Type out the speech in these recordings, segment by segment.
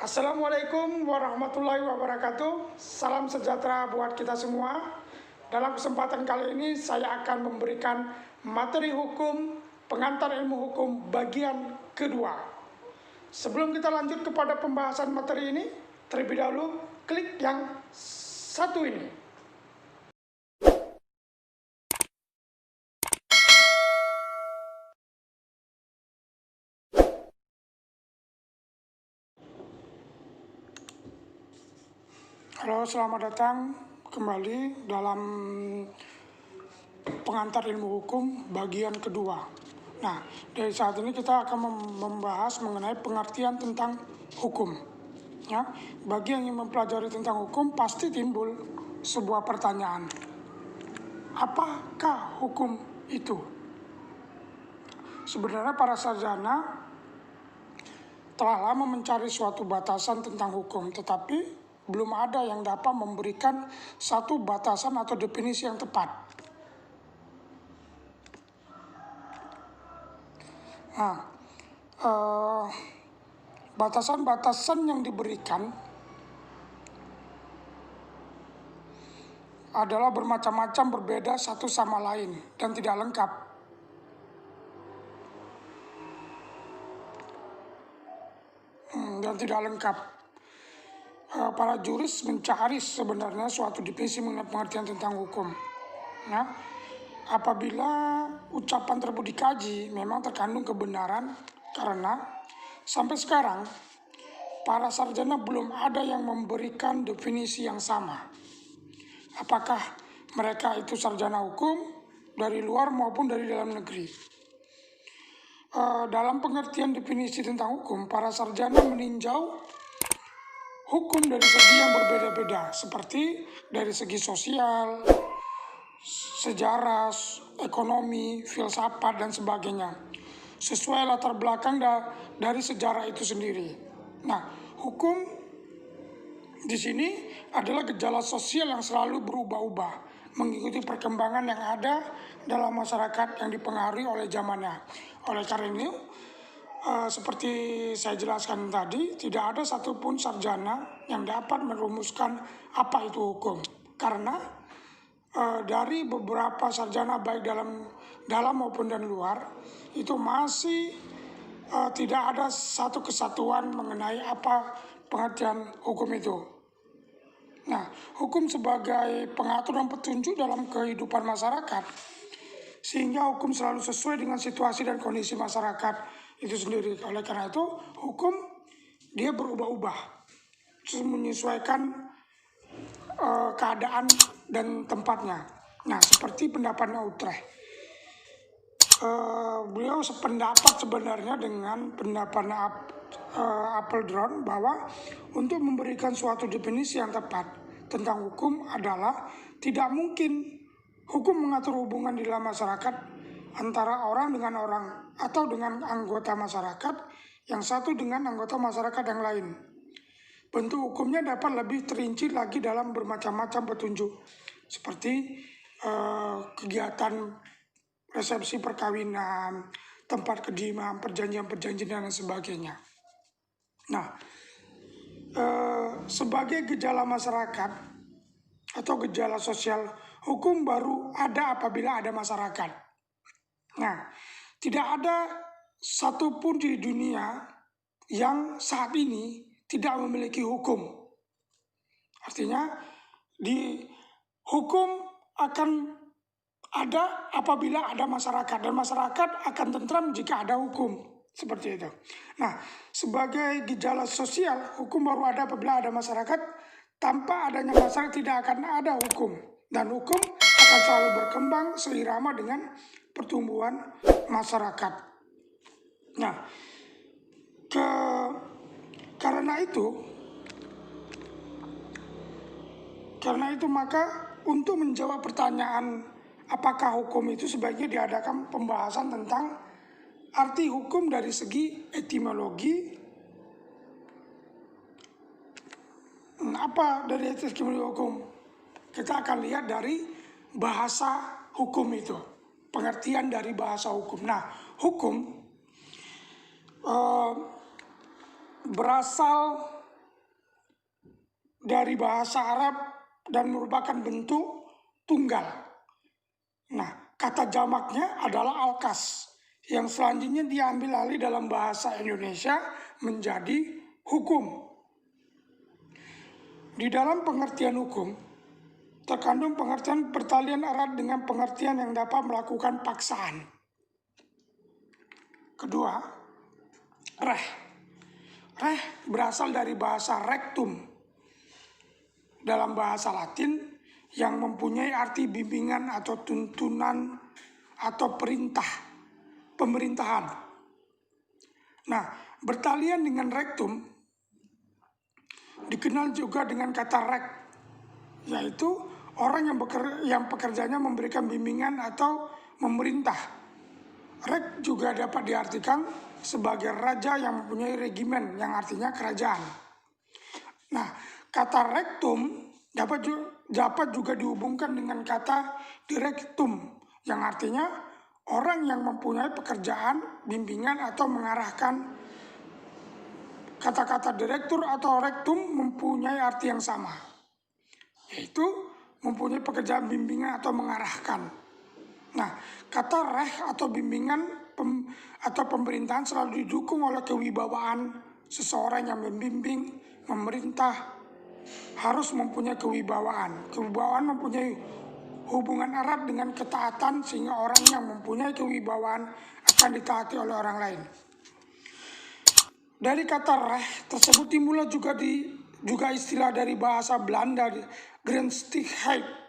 Assalamualaikum warahmatullahi wabarakatuh. Salam sejahtera buat kita semua. Dalam kesempatan kali ini saya akan memberikan materi hukum pengantar ilmu hukum bagian kedua. Sebelum kita lanjut kepada pembahasan materi ini, terlebih dahulu klik yang satu ini. Halo, selamat datang kembali dalam pengantar ilmu hukum bagian kedua. Nah, dari saat ini kita akan membahas mengenai pengertian tentang hukum. Ya, bagi yang ingin mempelajari tentang hukum pasti timbul sebuah pertanyaan. Apakah hukum itu? Sebenarnya para sarjana telah lama mencari suatu batasan tentang hukum, tetapi belum ada yang dapat memberikan satu batasan atau definisi yang tepat. Nah, batasan-batasan yang diberikan adalah bermacam-macam, berbeda satu sama lain dan tidak lengkap. Para juris mencari sebenarnya suatu definisi mengenai pengertian tentang hukum. Nah, apabila ucapan tersebut dikaji, memang terkandung kebenaran karena sampai sekarang para sarjana belum ada yang memberikan definisi yang sama. Apakah mereka itu sarjana hukum dari luar maupun dari dalam negeri? Dalam pengertian definisi tentang hukum, para sarjana meninjau hukum dari segi yang berbeda-beda, seperti dari segi sosial, sejarah, ekonomi, filsafat, dan sebagainya, sesuai latar belakang dari sejarah itu sendiri. Nah, hukum di sini adalah gejala sosial yang selalu berubah-ubah, mengikuti perkembangan yang ada dalam masyarakat yang dipengaruhi oleh zamannya. Oleh karena ini, seperti saya jelaskan tadi, tidak ada satupun sarjana yang dapat merumuskan apa itu hukum. Karena dari beberapa sarjana baik dalam maupun dan luar, itu masih tidak ada satu kesatuan mengenai apa pengertian hukum itu. Nah, hukum sebagai pengatur dan petunjuk dalam kehidupan masyarakat, sehingga hukum selalu sesuai dengan situasi dan kondisi masyarakat itu sendiri. Oleh karena itu, hukum dia berubah-ubah, menyesuaikan keadaan dan tempatnya. Nah, seperti pendapatnya Utrecht. Beliau sependapat sebenarnya dengan pendapatnya Apeldoorn bahwa untuk memberikan suatu definisi yang tepat tentang hukum adalah tidak mungkin hukum mengatur hubungan di dalam masyarakat antara orang dengan orang atau dengan anggota masyarakat yang satu dengan anggota masyarakat yang lain. Bentuk hukumnya dapat lebih terinci lagi dalam bermacam-macam petunjuk, seperti kegiatan resepsi perkawinan, tempat kediaman, perjanjian-perjanjian, dan sebagainya. Nah, sebagai gejala masyarakat atau gejala sosial, hukum baru ada apabila ada masyarakat. Nah, tidak ada satupun di dunia yang saat ini tidak memiliki hukum. Artinya, hukum akan ada apabila ada masyarakat, dan masyarakat akan tentram jika ada hukum, seperti itu. Nah, sebagai gejala sosial, hukum baru ada apabila ada masyarakat. Tanpa adanya masyarakat tidak akan ada hukum, dan hukum akan selalu berkembang seirama dengan pertumbuhan masyarakat. Nah, karena itu maka untuk menjawab pertanyaan apakah hukum itu, sebaiknya diadakan pembahasan tentang arti hukum dari segi etimologi. Apa dari etimologi hukum? Kita akan lihat dari bahasa hukum itu, pengertian dari bahasa hukum. Nah, hukum berasal dari bahasa Arab dan merupakan bentuk tunggal. Nah, kata jamaknya adalah alkas, yang selanjutnya diambil alih dalam bahasa Indonesia menjadi hukum. Di dalam pengertian hukum, terkandung pengertian pertalian erat dengan pengertian yang dapat melakukan paksaan. Kedua, reh. Reh berasal dari bahasa rectum dalam bahasa Latin yang mempunyai arti bimbingan atau tuntunan atau pemerintahan. Nah, bertalian dengan rectum dikenal juga dengan kata rek, yaitu orang yang pekerjaannya memberikan bimbingan atau memerintah. Rek juga dapat diartikan sebagai raja yang mempunyai regimen, yang artinya kerajaan. Nah, kata rectum dapat juga dihubungkan dengan kata directum, yang artinya orang yang mempunyai pekerjaan, bimbingan, atau mengarahkan. Kata-kata direktur atau rektum mempunyai arti yang sama, yaitu mempunyai pekerjaan bimbingan atau mengarahkan. Nah, kata reh atau bimbingan atau pemerintahan selalu didukung oleh kewibawaan. Seseorang yang membimbing, memerintah harus mempunyai kewibawaan. Kewibawaan mempunyai hubungan erat dengan ketaatan, sehingga orang yang mempunyai kewibawaan akan ditaati oleh orang lain. Dari kata reh tersebut timbullah juga istilah dari bahasa Belanda, gerechtigheid.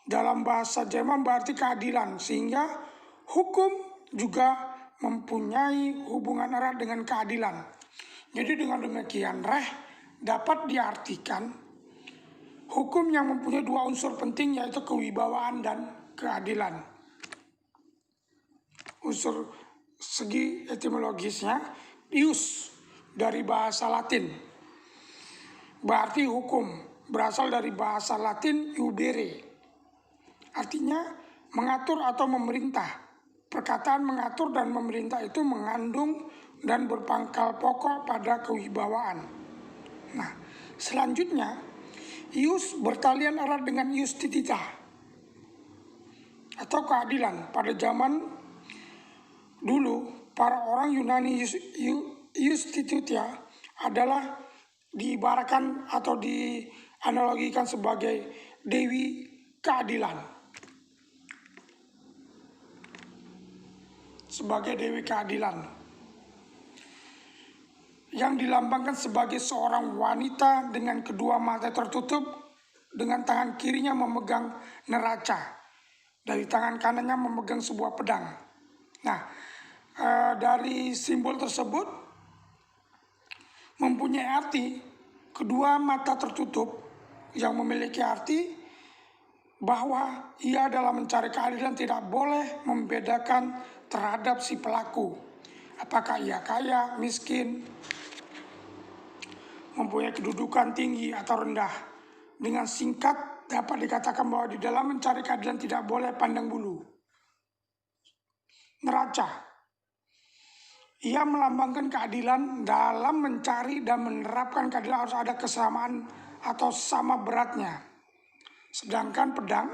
Dalam bahasa Jerman berarti keadilan, sehingga hukum juga mempunyai hubungan erat dengan keadilan. Jadi dengan demikian reh dapat diartikan hukum yang mempunyai dua unsur penting, yaitu kewibawaan dan keadilan. Unsur segi etimologisnya, ius dari bahasa Latin berarti hukum, berasal dari bahasa Latin iubere, artinya mengatur atau memerintah. Perkataan mengatur dan memerintah itu mengandung dan berpangkal pokok pada kewibawaan. Nah, selanjutnya ius bertalian erat dengan iustititia atau keadilan. Pada zaman dulu, para orang Yunani Iustititia adalah diibaratkan atau dianalogikan sebagai dewi keadilan. Sebagai dewi keadilan yang dilambangkan sebagai seorang wanita dengan kedua mata tertutup, dengan tangan kirinya memegang neraca, dari tangan kanannya memegang sebuah pedang. Nah, dari simbol tersebut mempunyai arti kedua mata tertutup, yang memiliki arti bahwa ia dalam mencari keadilan tidak boleh membedakan terhadap si pelaku, apakah ia kaya, miskin, mempunyai kedudukan tinggi atau rendah. Dengan singkat dapat dikatakan bahwa di dalam mencari keadilan tidak boleh pandang bulu. Neraca, ia melambangkan keadilan. Dalam mencari dan menerapkan keadilan harus ada kesamaan atau sama beratnya. Sedangkan pedang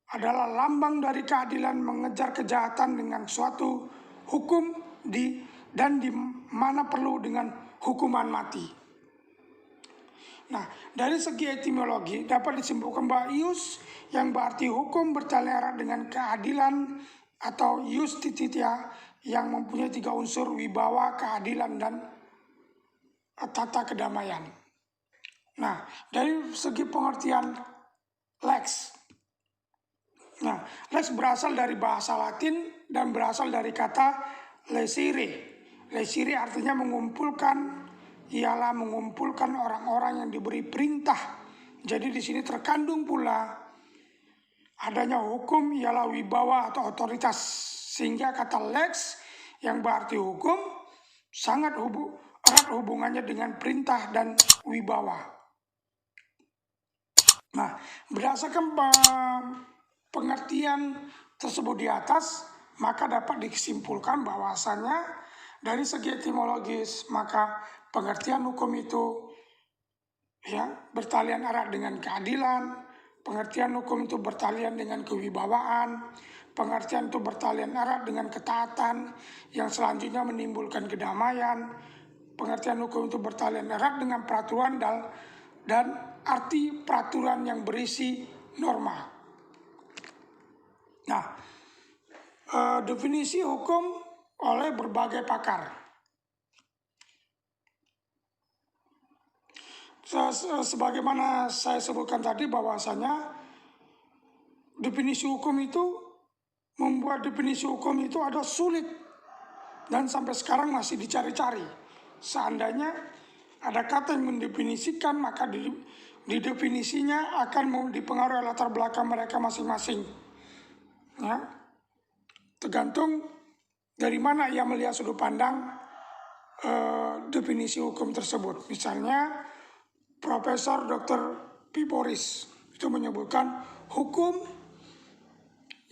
adalah lambang dari keadilan, mengejar kejahatan dengan suatu hukum dan di mana perlu dengan hukuman mati. Nah, dari segi etimologi dapat disimpulkan bahwa ius yang berarti hukum bertalian erat dengan keadilan atau iustititia yang mempunyai tiga unsur: wibawa, keadilan, dan tata kedamaian. Nah, dari segi pengertian lex. Nah, lex berasal dari bahasa Latin dan berasal dari kata lecere. Lecere artinya mengumpulkan, ialah mengumpulkan orang-orang yang diberi perintah. Jadi di sini terkandung pula adanya hukum, ialah wibawa atau otoritas. Sehingga kata lex yang berarti hukum sangat erat hubungannya dengan perintah dan wibawa. Nah, berdasarkan pengertian tersebut di atas, maka dapat disimpulkan bahwasannya dari segi etimologis, maka pengertian hukum itu ya bertalian erat dengan keadilan, pengertian hukum itu bertalian dengan kewibawaan, pengertian itu bertalian erat dengan ketaatan yang selanjutnya menimbulkan kedamaian, pengertian hukum itu bertalian erat dengan peraturan dan arti peraturan yang berisi norma. Nah, definisi hukum oleh berbagai pakar. Sebagaimana saya sebutkan tadi bahwasanya definisi hukum itu membuat definisi hukum itu ada sulit dan sampai sekarang masih dicari-cari. Seandainya ada kata yang mendefinisikan, maka di definisinya akan dipengaruhi latar belakang mereka masing-masing. Ya, tergantung dari mana ia melihat sudut pandang definisi hukum tersebut. Misalnya Profesor Dr. Piporis itu menyebutkan hukum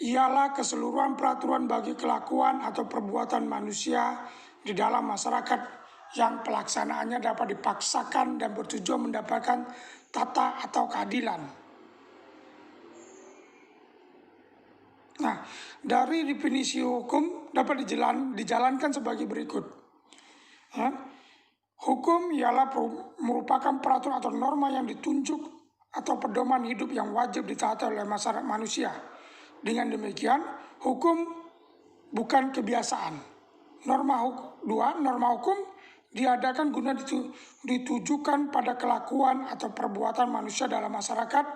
ialah keseluruhan peraturan bagi kelakuan atau perbuatan manusia di dalam masyarakat yang pelaksanaannya dapat dipaksakan dan bertujuan mendapatkan tata atau keadilan. Nah, dari definisi hukum dapat dijalankan sebagai berikut. Ya. Hukum ialah merupakan peraturan atau norma yang ditunjuk atau pedoman hidup yang wajib ditaati oleh masyarakat manusia. Dengan demikian, hukum bukan kebiasaan. Norma hukum diadakan guna ditujukan pada kelakuan atau perbuatan manusia dalam masyarakat,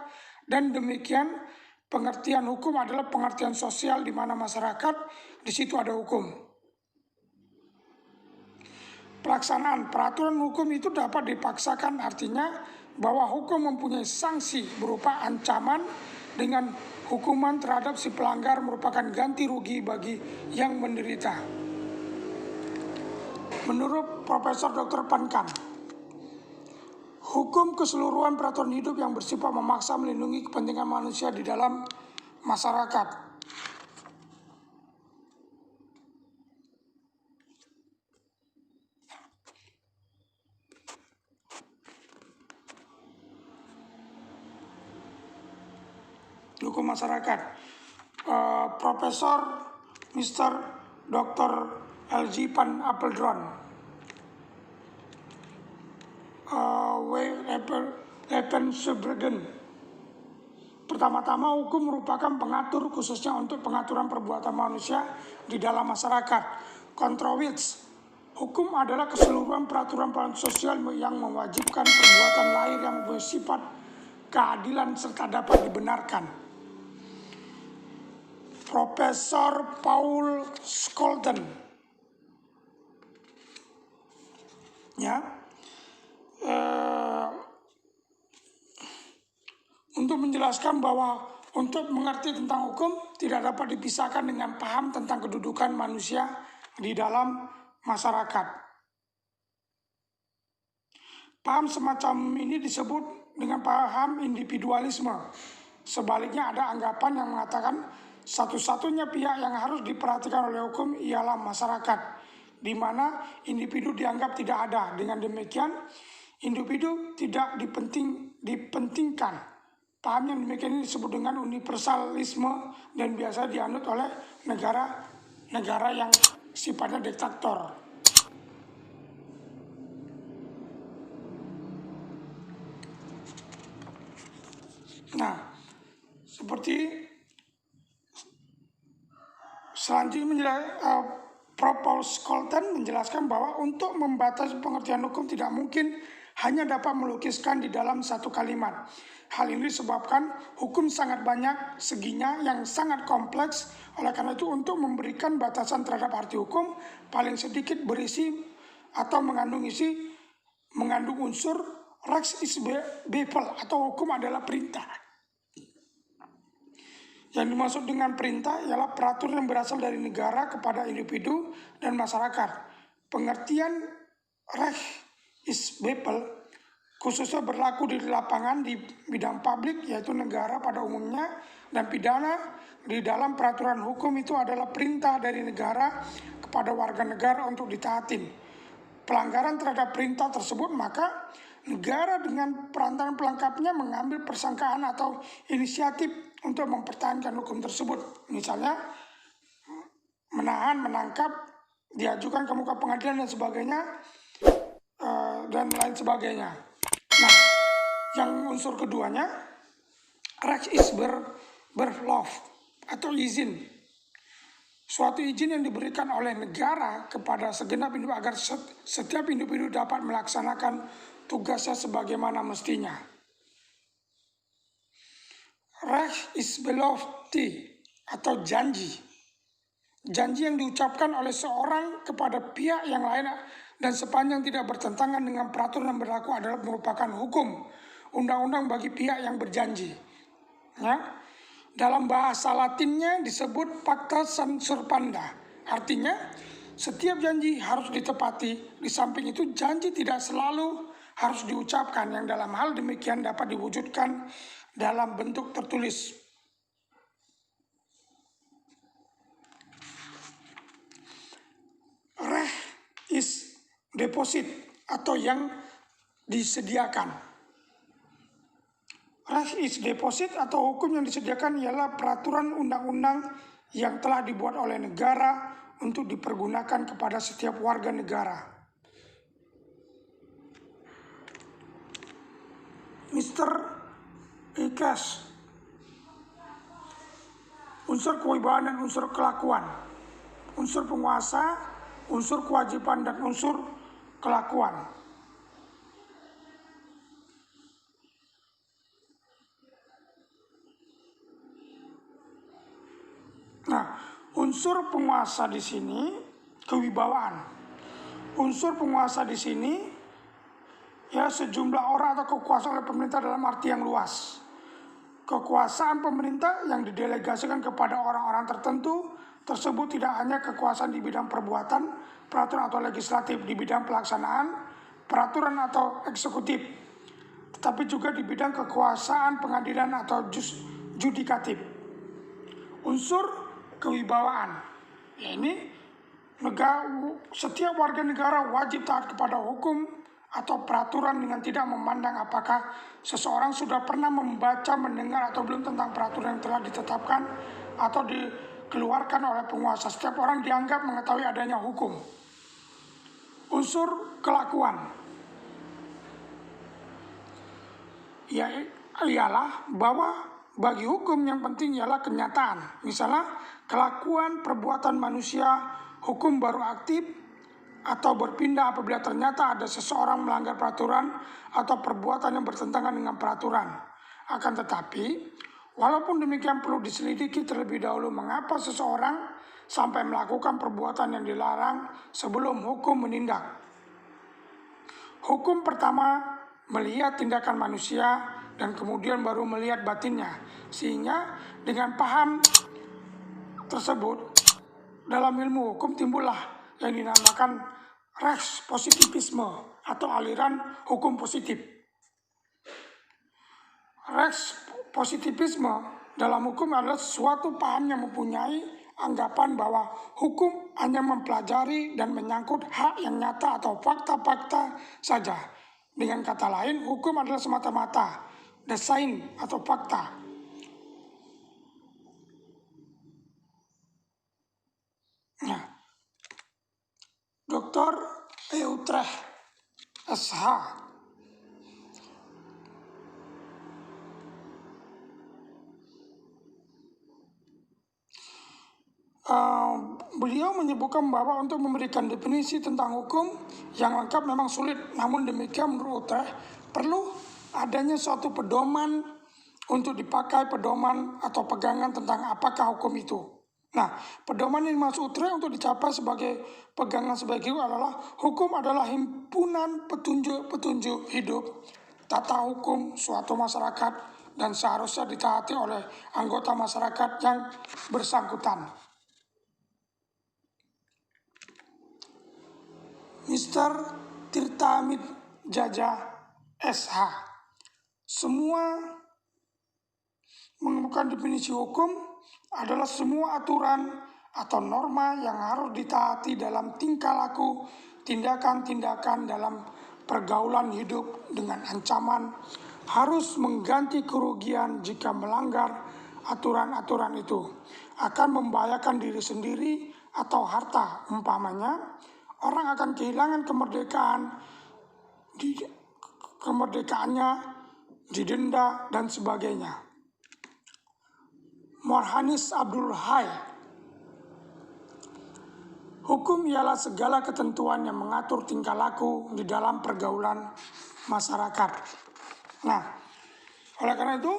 dan demikian pengertian hukum adalah pengertian sosial di mana masyarakat di situ ada hukum. Pelaksanaan peraturan hukum itu dapat dipaksakan, artinya bahwa hukum mempunyai sanksi berupa ancaman dengan hukuman terhadap si pelanggar merupakan ganti rugi bagi yang menderita. Menurut Profesor Dr. Pankan, hukum keseluruhan peraturan hidup yang bersifat memaksa melindungi kepentingan manusia di dalam masyarakat. Hukum masyarakat. Profesor Mr. Dr. L.G. Van Apeldoorn, W. Levensbergen. Pertama-tama, hukum merupakan pengatur khususnya untuk pengaturan perbuatan manusia di dalam masyarakat. Kontrowitz, hukum adalah keseluruhan peraturan sosial yang mewajibkan perbuatan lahir yang bersifat keadilan serta dapat dibenarkan. Profesor Paul Scholten, ya, untuk menjelaskan bahwa untuk mengerti tentang hukum tidak dapat dipisahkan dengan paham tentang kedudukan manusia di dalam masyarakat. Paham semacam ini disebut dengan paham individualisme. Sebaliknya ada anggapan yang mengatakan satu-satunya pihak yang harus diperhatikan oleh hukum ialah masyarakat, di mana individu dianggap tidak ada. Dengan demikian, individu tidak dipentingkan. Paham yang demikian ini disebut dengan universalisme dan biasa dianut oleh negara yang sifatnya diktator. Nah, seperti selanjutnya Prof. Paul Scholten menjelaskan bahwa untuk membatasi pengertian hukum tidak mungkin hanya dapat melukiskan di dalam satu kalimat. Hal ini disebabkan hukum sangat banyak seginya yang sangat kompleks. Oleh karena itu, untuk memberikan batasan terhadap arti hukum, paling sedikit berisi atau mengandung unsur Rex is Bevel atau hukum adalah perintah. Yang dimaksud dengan perintah ialah peraturan yang berasal dari negara kepada individu dan masyarakat. Pengertian Rex is Bevel khususnya berlaku di lapangan di bidang publik, yaitu negara pada umumnya, dan pidana di dalam peraturan hukum itu adalah perintah dari negara kepada warga negara untuk ditaatin. pelanggaran terhadap perintah tersebut, maka negara dengan perantaraan pelengkapnya mengambil persangkaan atau inisiatif untuk mempertahankan hukum tersebut. Misalnya menahan, menangkap, diajukan ke muka pengadilan dan sebagainya, dan lain sebagainya. Nah, yang unsur keduanya, Recht is berlauf atau izin. Suatu izin yang diberikan oleh negara kepada segenap individu agar setiap individu dapat melaksanakan tugasnya sebagaimana mestinya. Recht is belofte atau janji. Janji yang diucapkan oleh seorang kepada pihak yang lain dan sepanjang tidak bertentangan dengan peraturan yang berlaku adalah merupakan hukum undang-undang bagi pihak yang berjanji. Ya. Dalam bahasa Latinnya disebut pacta sunt servanda. Artinya setiap janji harus ditepati. Di samping itu janji tidak selalu harus diucapkan, yang dalam hal demikian dapat diwujudkan dalam bentuk tertulis. Recht is deposit atau yang disediakan. Recht is deposit atau hukum yang disediakan ialah peraturan undang-undang yang telah dibuat oleh negara untuk dipergunakan kepada setiap warga negara. Mr. Ikes, unsur kewibawaan dan unsur kelakuan, unsur penguasa, unsur kewajiban dan unsur kelakuan. Nah, unsur penguasa di sini kewibawaan. Unsur penguasa di sini ya sejumlah orang atau kekuasaan oleh pemerintah dalam arti yang luas. Kekuasaan pemerintah yang didelegasikan kepada orang-orang tertentu tersebut tidak hanya kekuasaan di bidang perbuatan, peraturan atau legislatif, di bidang pelaksanaan, peraturan atau eksekutif, tetapi juga di bidang kekuasaan pengadilan atau judikatif. Unsur kewibawaan, ya ini setiap warga negara wajib taat kepada hukum atau peraturan dengan tidak memandang apakah seseorang sudah pernah membaca, mendengar atau belum tentang peraturan yang telah ditetapkan atau dikeluarkan oleh penguasa. Setiap orang dianggap mengetahui adanya hukum. Unsur kelakuan ialah bahwa bagi hukum yang penting ialah kenyataan. Misalnya kelakuan perbuatan manusia, hukum baru aktif atau berpindah apabila ternyata ada seseorang melanggar peraturan atau perbuatan yang bertentangan dengan peraturan. Akan tetapi, walaupun demikian perlu diselidiki terlebih dahulu mengapa seseorang sampai melakukan perbuatan yang dilarang sebelum hukum menindak. Hukum pertama melihat tindakan manusia dan kemudian baru melihat batinnya. Sehingga dengan paham tersebut dalam ilmu hukum timbullah yang dinamakan rechtspositivisme atau aliran hukum positif. Rechtspositivisme dalam hukum adalah suatu paham yang mempunyai anggapan bahwa hukum hanya mempelajari dan menyangkut hak yang nyata atau fakta-fakta saja. Dengan kata lain, hukum adalah semata-mata desain atau fakta. Nah, Dr. Utrecht SH beliau menyebutkan bahwa untuk memberikan definisi tentang hukum yang lengkap memang sulit. Namun demikian menurut Utrecht perlu adanya suatu pedoman untuk dipakai, pedoman atau pegangan tentang apakah hukum itu. Nah, pedoman yang dimaksud Utrecht untuk dicapai sebagai pegangan sebagai itu adalah hukum adalah himpunan petunjuk-petunjuk hidup, tata hukum suatu masyarakat dan seharusnya ditaati oleh anggota masyarakat yang bersangkutan. Mr. Tirtamit Jaja SH. Semua menemukan definisi hukum adalah semua aturan atau norma yang harus ditaati dalam tingkah laku, tindakan-tindakan dalam pergaulan hidup dengan ancaman harus mengganti kerugian jika melanggar aturan-aturan itu akan membahayakan diri sendiri atau harta. Umpamanya, orang akan kehilangan kemerdekaannya, didenda, dan sebagainya. Marhanis Abdul Hai. Hukum ialah segala ketentuan yang mengatur tingkah laku di dalam pergaulan masyarakat. Nah, oleh karena itu,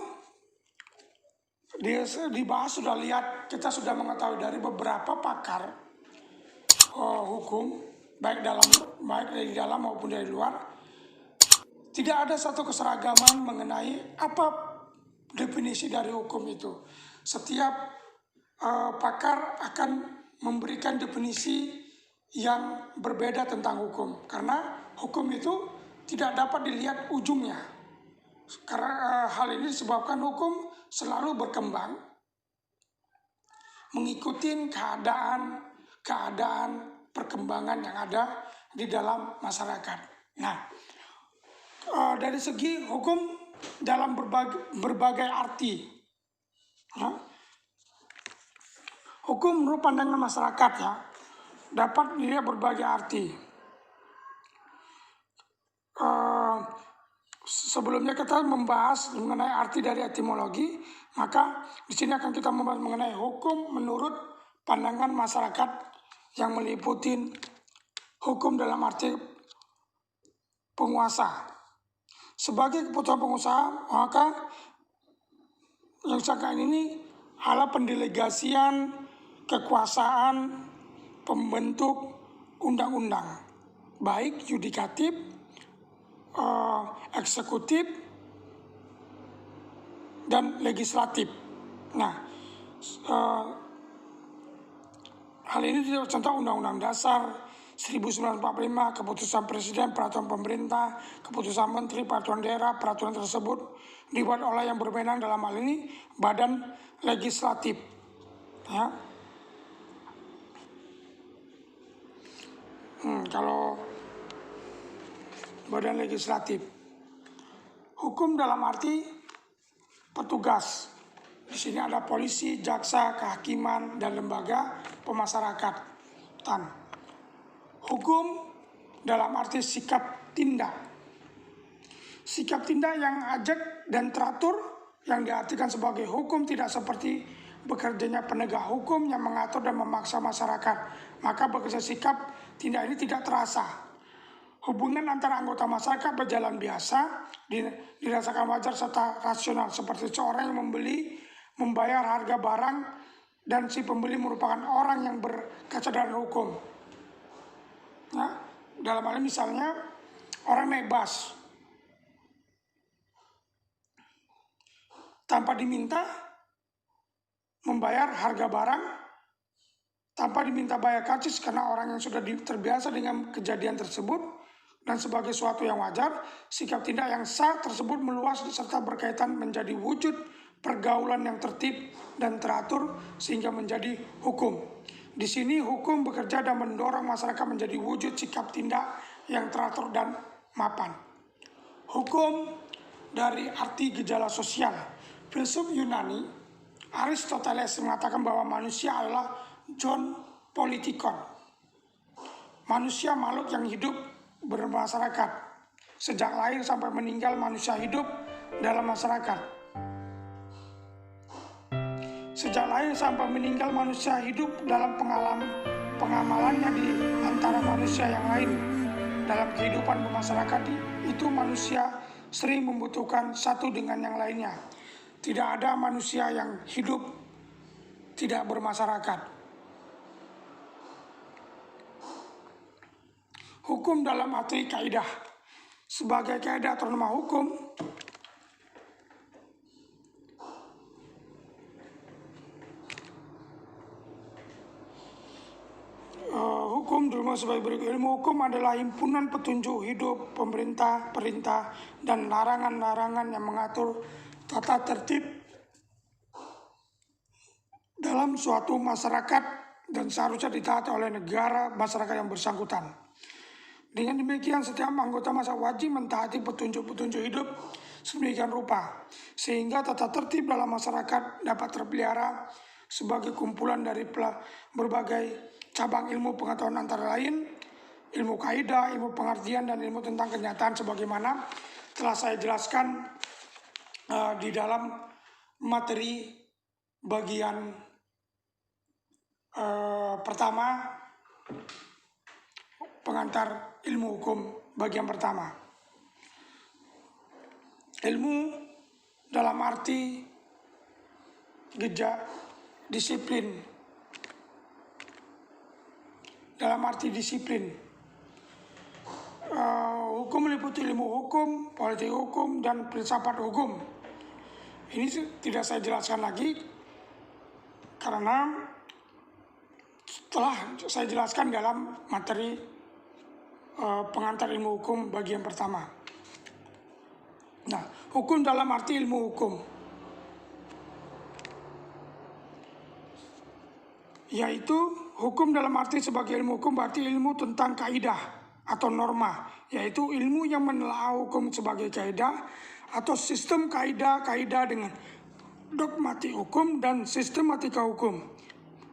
dibahas sudah lihat, kita sudah mengetahui dari beberapa pakar hukum, baik dari dalam maupun dari luar, tidak ada satu keseragaman mengenai apa definisi dari hukum itu. Setiap pakar akan memberikan definisi yang berbeda tentang hukum, karena hukum itu tidak dapat dilihat ujungnya. Karena hal ini disebabkan hukum selalu berkembang mengikuti keadaan perkembangan yang ada di dalam masyarakat. Nah, dari segi hukum dalam berbagai arti, hukum menurut pandangan masyarakat dapat dilihat berbagai arti. Sebelumnya kita membahas mengenai arti dari etimologi, maka di sini akan kita membahas mengenai hukum menurut pandangan masyarakat yang meliputi hukum dalam arti penguasa. Sebagai keputusan pengusaha, maka yang sekarang ini adalah pendelegasian kekuasaan pembentuk undang-undang, baik yudikatif, eksekutif, dan legislatif. Nah, hal ini contoh Undang-Undang Dasar 1945, keputusan Presiden, peraturan pemerintah, keputusan Menteri, peraturan daerah. Peraturan tersebut dibuat oleh yang berwenang, dalam hal ini badan legislatif. Kalau badan legislatif, hukum dalam arti petugas. Di sini ada polisi, jaksa, kehakiman, dan lembaga pemasyarakatan. Hukum dalam arti sikap tindak. Sikap tindak yang ajak dan teratur, yang diartikan sebagai hukum, tidak seperti bekerjanya penegak hukum yang mengatur dan memaksa masyarakat. Maka bekerja sikap tindak ini tidak terasa. Hubungan antara anggota masyarakat berjalan biasa, dirasakan wajar serta rasional, seperti seorang yang membayar harga barang dan si pembeli merupakan orang yang berkesadaran hukum. Dalam hal ini misalnya orang naik bus tanpa diminta membayar harga barang, tanpa diminta bayar karcis karena orang yang sudah terbiasa dengan kejadian tersebut, dan sebagai suatu yang wajar, sikap tindak yang sah tersebut meluas serta berkaitan menjadi wujud pergaulan yang tertib dan teratur sehingga menjadi hukum. Di sini hukum bekerja dan mendorong masyarakat menjadi wujud sikap tindak yang teratur dan mapan. Hukum dari arti gejala sosial. Filsuf Yunani Aristoteles mengatakan bahwa manusia adalah John Politikon. Manusia makhluk yang hidup bermasyarakat. Sejak lahir sampai meninggal manusia hidup dalam masyarakat. Sejak lahir sampai meninggal manusia hidup dalam pengamalannya di antara manusia yang lain. Dalam kehidupan bermasyarakat itu manusia sering membutuhkan satu dengan yang lainnya. Tidak ada manusia yang hidup tidak bermasyarakat. Hukum dalam arti kaidah. Sebagai kaidah atau norma hukum, hukum dirumus sebagai berikut. Ilmu hukum adalah himpunan petunjuk hidup, pemerintah, perintah, dan larangan-larangan yang mengatur tata tertib dalam suatu masyarakat dan seharusnya ditaati oleh negara masyarakat yang bersangkutan. Dengan demikian setiap anggota massa wajib mentaati petunjuk-petunjuk hidup sedemikian rupa, sehingga tata tertib dalam masyarakat dapat terpelihara sebagai kumpulan dari berbagai cabang ilmu pengetahuan antara lain ilmu kaidah, ilmu pengertian, dan ilmu tentang kenyataan sebagaimana telah saya jelaskan di dalam materi bagian pertama, pengantar ilmu hukum bagian pertama. Ilmu dalam arti disiplin. Dalam arti disiplin. Hukum meliputi ilmu hukum, politik hukum, dan filsafat hukum. Ini tidak saya jelaskan lagi karena telah saya jelaskan dalam materi pengantar ilmu hukum bagian pertama. Nah, hukum dalam arti ilmu hukum, yaitu hukum dalam arti sebagai ilmu hukum berarti ilmu tentang kaidah atau norma, yaitu ilmu yang menelaah hukum sebagai kaidah atau sistem kaidah-kaidah dengan dogmatik hukum dan sistematika hukum.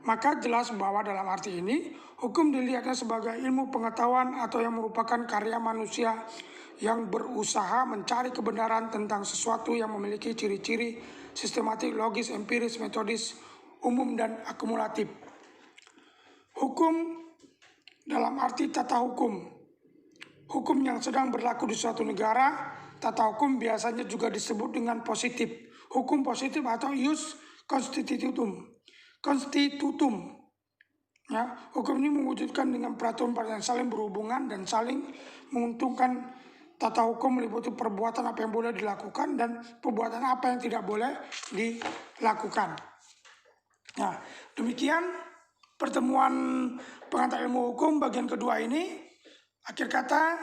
Maka jelas bahwa dalam arti ini hukum dilihatnya sebagai ilmu pengetahuan atau yang merupakan karya manusia yang berusaha mencari kebenaran tentang sesuatu yang memiliki ciri-ciri sistematik, logis, empiris, metodis, umum, dan akumulatif. Hukum dalam arti tata hukum. Hukum yang sedang berlaku di suatu negara, tata hukum biasanya juga disebut dengan positif. Hukum positif atau ius constitutum. Ya, hukum ini mewujudkan dengan peraturan yang saling berhubungan dan saling menguntungkan. Tata hukum meliputi perbuatan apa yang boleh dilakukan dan perbuatan apa yang tidak boleh dilakukan. Nah, demikian pertemuan pengantar ilmu hukum bagian kedua ini. Akhir kata,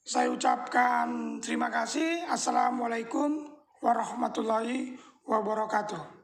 saya ucapkan terima kasih. Assalamualaikum warahmatullahi wabarakatuh.